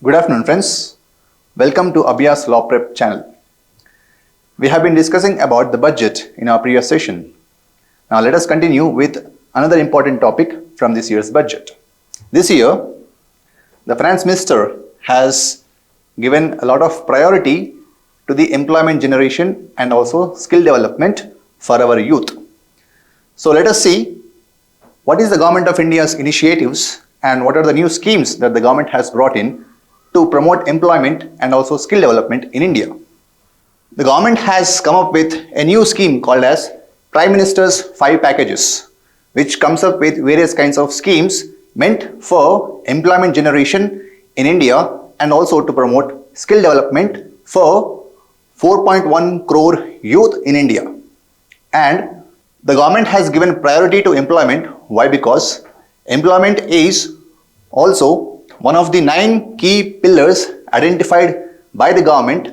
Good afternoon, friends. Welcome to Abhyaas LawPrep channel. We have been discussing about the budget in our previous session. Now let us continue with another important topic from this year's budget. This year, the Finance Minister has given a lot of priority to the employment generation and also skill development for our youth. So let us see what is the Government of India's initiatives and what are the new schemes that the government has brought in to promote employment and also skill development in India. The government has come up with a new scheme called as Prime Minister's 5 Packages, which comes up with various kinds of schemes meant for employment generation in India and also to promote skill development for 4.1 crore youth in India. And the government has given priority to employment. Why? Because employment is also one of the 9 key pillars identified by the government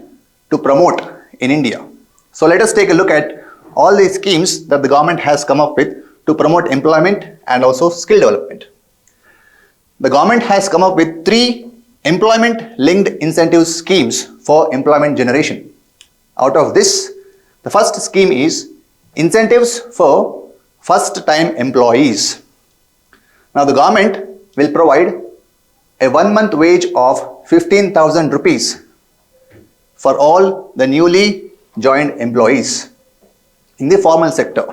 to promote in India. So let us take a look at all these schemes that the government has come up with to promote employment and also skill development. The government has come up with 3 employment linked incentive schemes for employment generation. Out of this, the first scheme is incentives for first time employees. Now the government will provide a 1-month wage of 15,000 rupees for all the newly joined employees in the formal sector.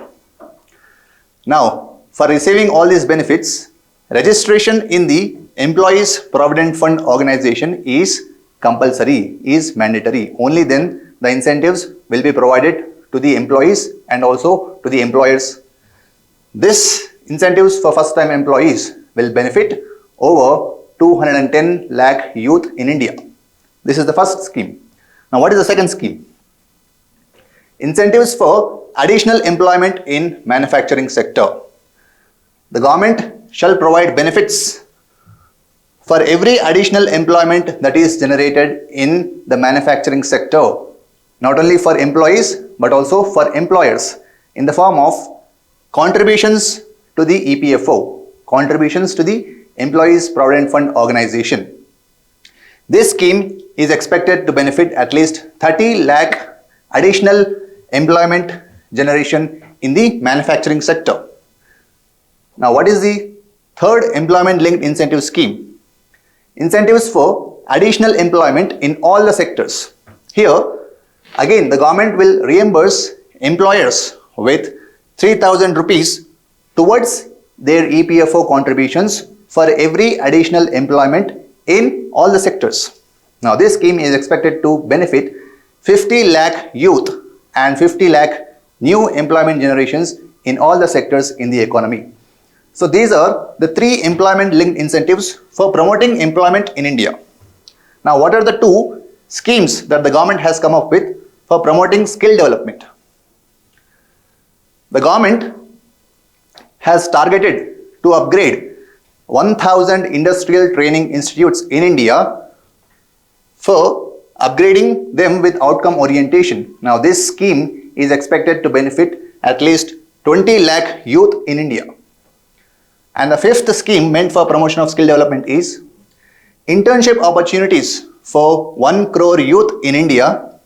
Now, for receiving all these benefits, registration in the Employees Provident Fund organization is compulsory, is mandatory. Only then the incentives will be provided to the employees and also to the employers. This incentives for first time employees will benefit over 210 lakh youth in India. This is the first scheme. Now what is the second scheme? Incentives for additional employment in manufacturing sector. The government shall provide benefits for every additional employment that is generated in the manufacturing sector, not only for employees but also for employers, in the form of contributions to the EPFO, contributions to the Employees Provident Fund organization. This scheme is expected to benefit at least 30 lakh additional employment generation in the manufacturing sector. Now what is the third employment linked incentive scheme? Incentives for additional employment in all the sectors. Here again the government will reimburse employers with 3,000 rupees towards their EPFO contributions for every additional employment in all the sectors. Now this scheme is expected to benefit 50 lakh youth and 50 lakh new employment generations in all the sectors in the economy. So these are the 3 employment linked incentives for promoting employment in India. Now what are the 2 schemes that the government has come up with for promoting skill development? The government has targeted to upgrade 1,000 industrial training institutes in India for upgrading them with outcome orientation. Now this scheme is expected to benefit at least 20 lakh youth in India. And the 5th scheme meant for promotion of skill development is internship opportunities for 1 crore youth in India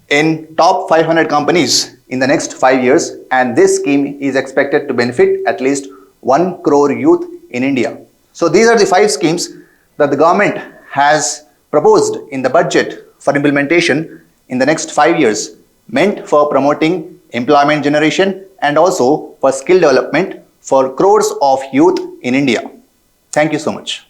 in top 500 companies in the next 5 years, and this scheme is expected to benefit at least 1 crore youth in India. So these are the 5 schemes that the government has proposed in the budget for implementation in the next 5 years, meant for promoting employment generation and also for skill development for crores of youth in India. Thank you so much.